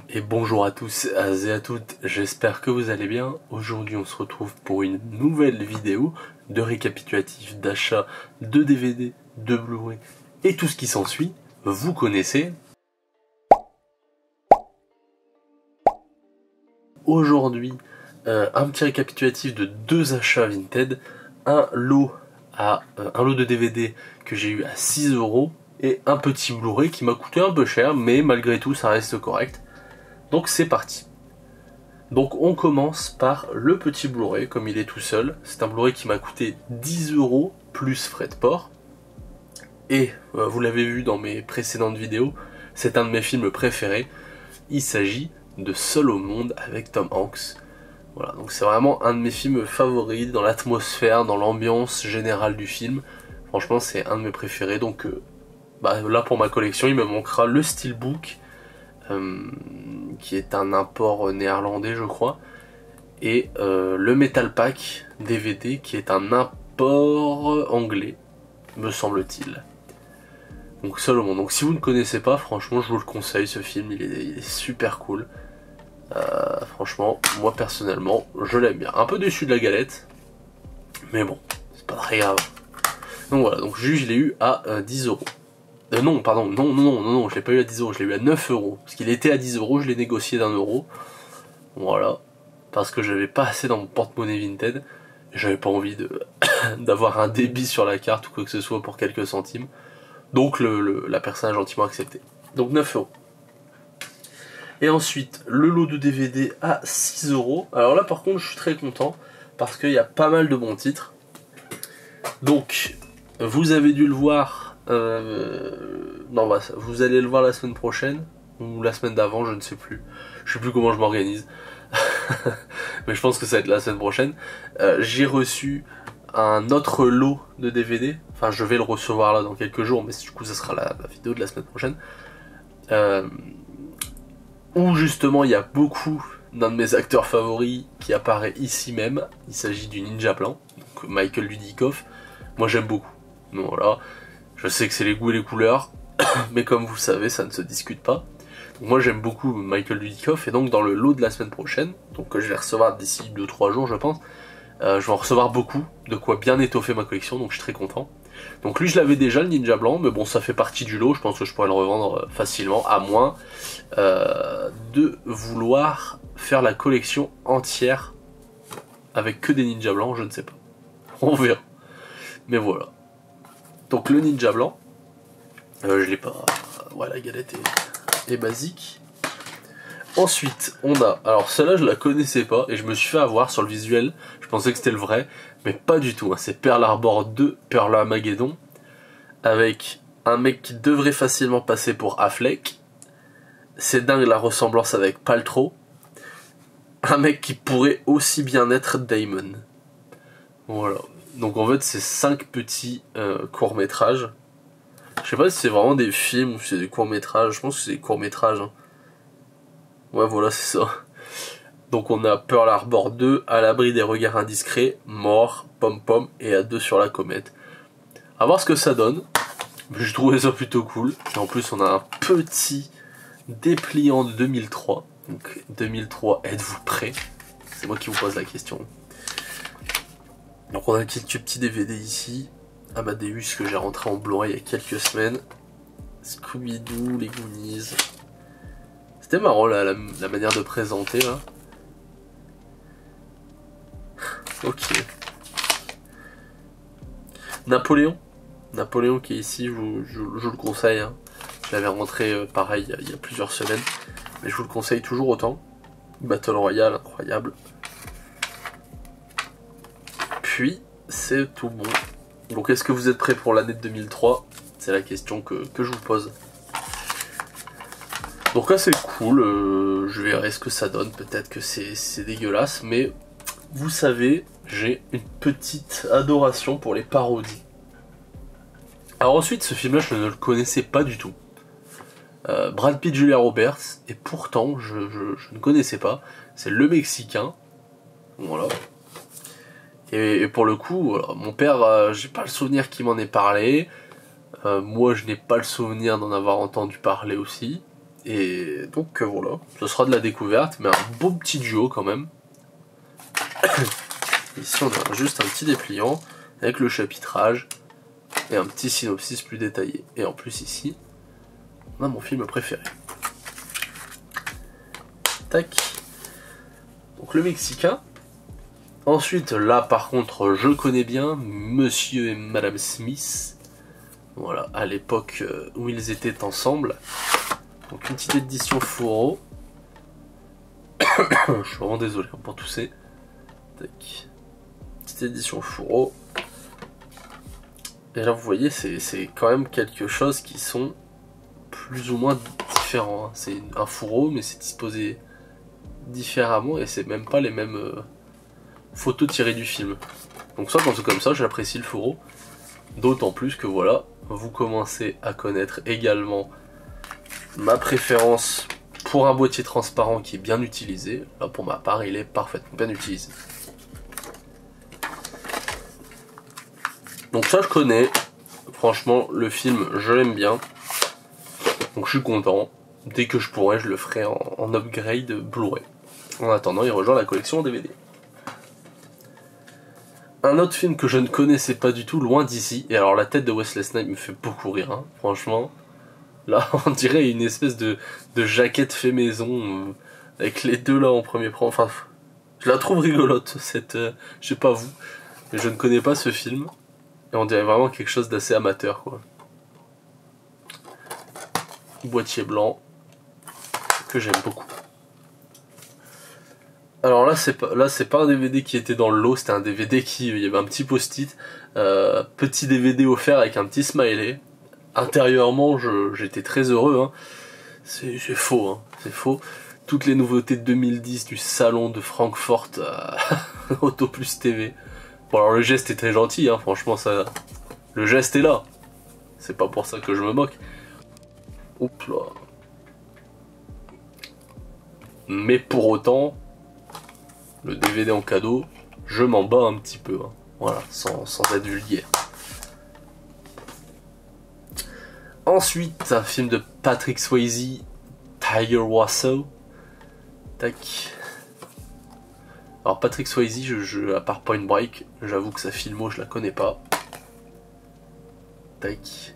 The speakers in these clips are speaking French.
Et bonjour à tous et à toutes, j'espère que vous allez bien. Aujourd'hui on se retrouve pour une nouvelle vidéo de récapitulatif d'achat de DVD, de Blu-ray et tout ce qui s'ensuit. Vous connaissez. Aujourd'hui, un petit récapitulatif de deux achats Vinted, un lot de DVD que j'ai eu à 6€ et un petit Blu-ray qui m'a coûté un peu cher, mais malgré tout ça reste correct. Donc c'est parti. Donc on commence par le petit Blu-ray, comme il est tout seul. C'est un Blu-ray qui m'a coûté 10€ plus frais de port. Et vous l'avez vu dans mes précédentes vidéos, c'est un de mes films préférés. Il s'agit de Seul au monde avec Tom Hanks. Voilà, donc c'est vraiment un de mes films favoris, dans l'atmosphère, dans l'ambiance générale du film. Franchement c'est un de mes préférés, donc là pour ma collection il me manquera le Steelbook, qui est un import néerlandais je crois, et le Metal Pack DVD qui est un import anglais me semble-t-il. Donc Seul au monde. Donc si vous ne connaissez pas, franchement je vous le conseille, ce film il est super cool. Franchement moi personnellement je l'aime bien. Un peu déçu de la galette, mais bon c'est pas très grave. Donc voilà, donc je l'ai eu à 10€. Non, pardon, non, je l'ai pas eu à 10€, je l'ai eu à 9€. Parce qu'il était à 10€, je l'ai négocié d'1€. Voilà. Parce que j'avais pas assez dans mon porte-monnaie Vinted. Et j'avais pas envie d'avoir un débit sur la carte ou quoi que ce soit pour quelques centimes. Donc la personne a gentiment accepté. Donc 9€. Et ensuite, le lot de DVD à 6€. Alors là par contre je suis très content, parce qu'il y a pas mal de bons titres. Donc, vous avez dû le voir... non, vous allez le voir la semaine prochaine, ou la semaine d'avant, je ne sais plus. Je sais plus comment je m'organise. Mais je pense que ça va être la semaine prochaine. J'ai reçu un autre lot de DVD. Enfin, je vais le recevoir là dans quelques jours, mais du coup, ça sera la vidéo de la semaine prochaine. Où justement, il y a beaucoup d'un de mes acteurs favoris qui apparaît ici même. Il s'agit du Ninja Blanc, donc Michael Dudikoff. Moi, j'aime beaucoup. Donc voilà. Je sais que c'est les goûts et les couleurs, mais comme vous savez, ça ne se discute pas. Donc moi j'aime beaucoup Michael Dudikoff, et donc dans le lot de la semaine prochaine, donc que je vais recevoir d'ici 2-3 jours je pense, je vais en recevoir beaucoup, de quoi bien étoffer ma collection, donc je suis très content. Donc lui je l'avais déjà, le Ninja Blanc, mais bon ça fait partie du lot, je pense que je pourrais le revendre facilement, à moins de vouloir faire la collection entière avec que des Ninja Blancs, je ne sais pas. On verra. Mais voilà. Donc le Ninja Blanc, je l'ai pas... Ouais, la galette est basique. Ensuite, on a... Alors celle-là, je la connaissais pas, et je me suis fait avoir sur le visuel. Je pensais que c'était le vrai, mais pas du tout. Hein. C'est Pearl Harbor 2, Pearl Armageddon, avec un mec qui devrait facilement passer pour Affleck. C'est dingue la ressemblance avec Paltrow. Un mec qui pourrait aussi bien être Damon. Voilà. Donc en fait c'est 5 petits courts-métrages. Je sais pas si c'est vraiment des films ou si c'est des courts-métrages. Je pense que c'est des courts-métrages. Hein. Ouais voilà c'est ça. Donc on a Pearl Harbor 2, À l'abri des regards indiscrets, Mort, Pom Pom et À deux sur la comète. A voir ce que ça donne. Je trouvais ça plutôt cool. Et en plus on a un petit dépliant de 2003. Donc 2003, êtes-vous prêts? C'est moi qui vous pose la question. Donc on a un petit DVD ici, Amadeus que j'ai rentré en Blu-ray il y a quelques semaines, Scooby-Doo, les Goonies. C'était marrant là, la manière de présenter là. Ok. Napoléon qui est ici, je le conseille. Hein. Je l'avais rentré pareil il y a plusieurs semaines, mais je vous le conseille toujours autant. Battle Royale, incroyable. Puis, c'est tout bon. Donc est-ce que vous êtes prêts pour l'année de 2003? C'est la question que je vous pose. Donc là c'est cool, je verrai ce que ça donne, peut-être que c'est dégueulasse, mais vous savez, j'ai une petite adoration pour les parodies. Alors ensuite, ce film-là, je ne le connaissais pas du tout. Brad Pitt, Julia Roberts, et pourtant, je ne connaissais pas. C'est Le Mexicain. Voilà. Et pour le coup, voilà, mon père, j'ai pas le souvenir qu'il m'en ait parlé. Moi, je n'ai pas le souvenir d'en avoir entendu parler aussi. Et donc voilà, ce sera de la découverte, mais un beau petit duo quand même. Ici on a juste un petit dépliant avec le chapitrage et un petit synopsis plus détaillé. Et en plus ici, on a mon film préféré. Tac. Donc le Mexicain. Ensuite, là par contre, je connais bien Monsieur et Madame Smith. Voilà, à l'époque où ils étaient ensemble. Donc une petite édition Fourreau. Je suis vraiment désolé pour tousser. Tac. Petite édition Fourreau. Et là vous voyez, c'est quand même quelque chose qui sont plus ou moins différents. C'est un fourreau, mais c'est disposé différemment et c'est même pas les mêmes photos tirées du film. Donc ça, quand c'est comme ça, j'apprécie le fourreau. D'autant plus que voilà, vous commencez à connaître également ma préférence pour un boîtier transparent qui est bien utilisé. Là pour ma part, il est parfaitement bien utilisé. Donc ça je connais. Franchement, le film, je l'aime bien. Donc je suis content. Dès que je pourrai, je le ferai en upgrade Blu-ray. En attendant, il rejoint la collection en DVD. Un autre film que je ne connaissais pas du tout, loin d'ici. Et alors la tête de Wesley Snipes me fait beaucoup rire, hein, franchement. Là, on dirait une espèce de jaquette fait maison, avec les deux là en premier plan. Enfin, je la trouve rigolote, cette... je sais pas vous, mais je ne connais pas ce film. Et on dirait vraiment quelque chose d'assez amateur, quoi. Boîtier blanc, que j'aime beaucoup. Alors là, c'est pas un DVD qui était dans le lot, c'était un DVD il y avait un petit post-it, petit DVD offert avec un petit smiley. Intérieurement, j'étais très heureux, hein. C'est faux, hein. C'est faux. Toutes les nouveautés de 2010 du salon de Francfort à Auto Plus TV. Bon alors le geste est très gentil, hein, franchement ça... Le geste est là. C'est pas pour ça que je me moque. Oups là. Mais pour autant, le DVD en cadeau, je m'en bats un petit peu, hein. Voilà, sans être vulgaire. Ensuite, un film de Patrick Swayze, Tiger Wasso. Tac. Alors Patrick Swayze, à part Point Break, j'avoue que sa filmo, je la connais pas. Tac.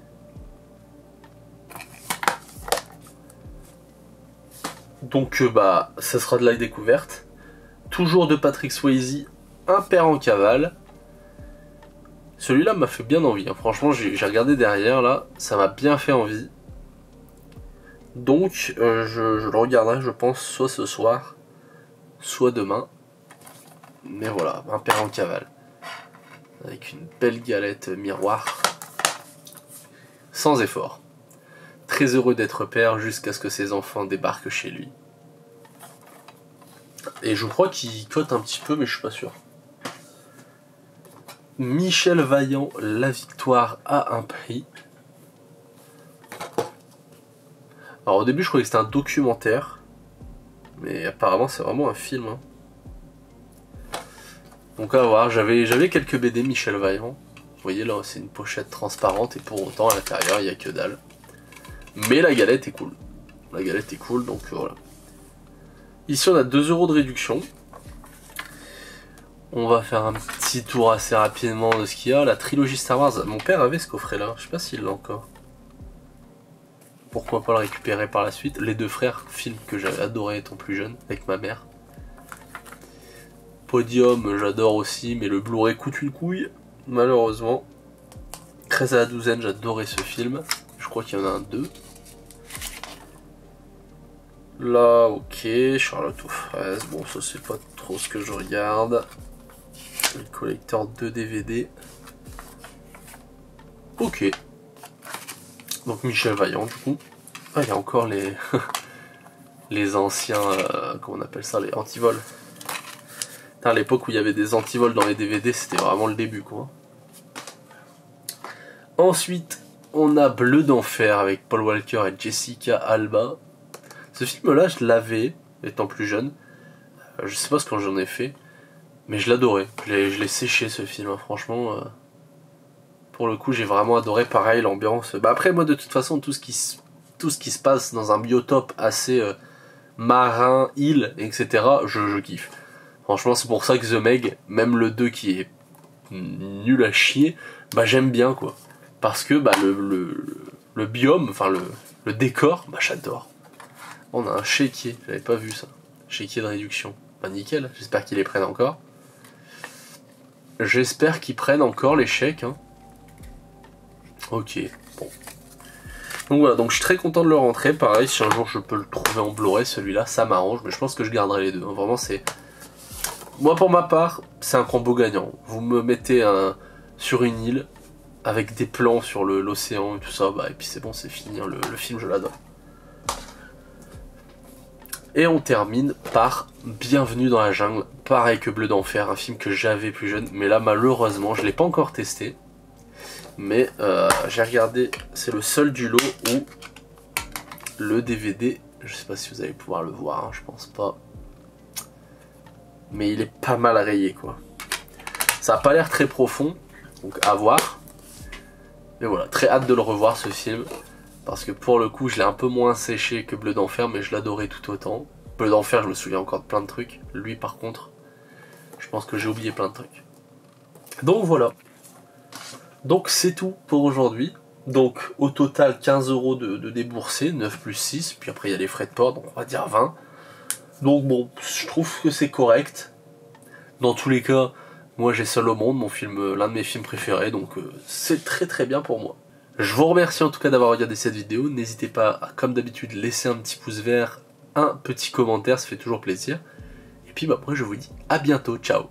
Donc bah, ça sera de la découverte. Toujours de Patrick Swayze, Un père en cavale. Celui-là m'a fait bien envie, hein. Franchement j'ai regardé derrière là, ça m'a bien fait envie. Donc je le regarderai je pense soit ce soir, soit demain. Mais voilà, Un père en cavale. Avec une belle galette miroir. Sans effort. Très heureux d'être père jusqu'à ce que ses enfants débarquent chez lui. Et je crois qu'il cote un petit peu mais je suis pas sûr. Michel Vaillant, La victoire a un prix. Alors au début je croyais que c'était un documentaire, mais apparemment c'est vraiment un film, hein. Donc à voir, j'avais quelques BD Michel Vaillant. Vous voyez là c'est une pochette transparente et pour autant à l'intérieur il n'y a que dalle. Mais la galette est cool. La galette est cool donc voilà. Ici on a 2 € de réduction. On va faire un petit tour assez rapidement de ce qu'il y a. La trilogie Star Wars, mon père avait ce coffret là, je sais pas s'il l'a encore. Pourquoi pas le récupérer par la suite. Les Deux Frères, film que j'avais adoré étant plus jeune, avec ma mère. Podium, j'adore aussi, mais le Blu-ray coûte une couille, malheureusement. 13 à la douzaine, j'adorais ce film. Je crois qu'il y en a un 2. Là, ok, Charlotte aux fraises, bon ça c'est pas trop ce que je regarde. Le collecteur de DVD. Ok. Donc Michel Vaillant du coup. Ah, il y a encore les les anciens, comment on appelle ça, les antivols. À l'époque où il y avait des antivols dans les DVD, c'était vraiment le début quoi. Ensuite, on a Bleu d'enfer avec Paul Walker et Jessica Alba. Ce film là, je l'avais étant plus jeune. Je sais pas ce que j'en ai fait. Mais je l'adorais, je l'ai séché ce film, hein. Franchement, pour le coup j'ai vraiment adoré, pareil l'ambiance. Bah après moi de toute façon tout ce qui tout ce qui se passe dans un biotope assez marin, île, etc., je kiffe. Franchement, c'est pour ça que The Meg, même le 2 qui est nul à chier, bah j'aime bien quoi. Parce que bah, le biome, enfin le décor, bah j'adore. On a un chéquier, j'avais pas vu ça. Chéquier de réduction. Bah nickel, j'espère qu'ils les prennent encore. J'espère qu'ils prennent encore les chèques. Hein. Ok, bon. Donc voilà, donc je suis très content de le rentrer. Pareil, si un jour je peux le trouver en Blu-ray, celui-là, ça m'arrange. Mais je pense que je garderai les deux. Hein. Vraiment, c'est... Moi, pour ma part, c'est un combo gagnant. Vous me mettez sur une île, avec des plans sur l'océan et tout ça, bah, et puis c'est bon, c'est fini. Hein. Le film, je l'adore. Et on termine par Bienvenue dans la jungle. Pareil que Bleu d'enfer, un film que j'avais plus jeune. Mais là, malheureusement, je ne l'ai pas encore testé. Mais j'ai regardé, c'est le seul du lot où le DVD, je sais pas si vous allez pouvoir le voir, hein, je pense pas. Mais il est pas mal rayé quoi. Ça a pas l'air très profond, donc à voir. Mais voilà, très hâte de le revoir ce film. Parce que pour le coup, je l'ai un peu moins séché que Bleu d'enfer, mais je l'adorais tout autant. Bleu d'enfer, je me souviens encore de plein de trucs. Lui par contre, je pense que j'ai oublié plein de trucs. Donc voilà. Donc c'est tout pour aujourd'hui. Donc au total 15 € de déboursés, 9 plus 6, puis après il y a les frais de port, donc on va dire 20. Donc bon, je trouve que c'est correct. Dans tous les cas, moi j'ai Seul au monde, mon film, l'un de mes films préférés, donc c'est très très bien pour moi. Je vous remercie en tout cas d'avoir regardé cette vidéo. N'hésitez pas à, comme d'habitude, laisser un petit pouce vert, un petit commentaire, ça fait toujours plaisir. Et puis bah, après je vous dis à bientôt, ciao.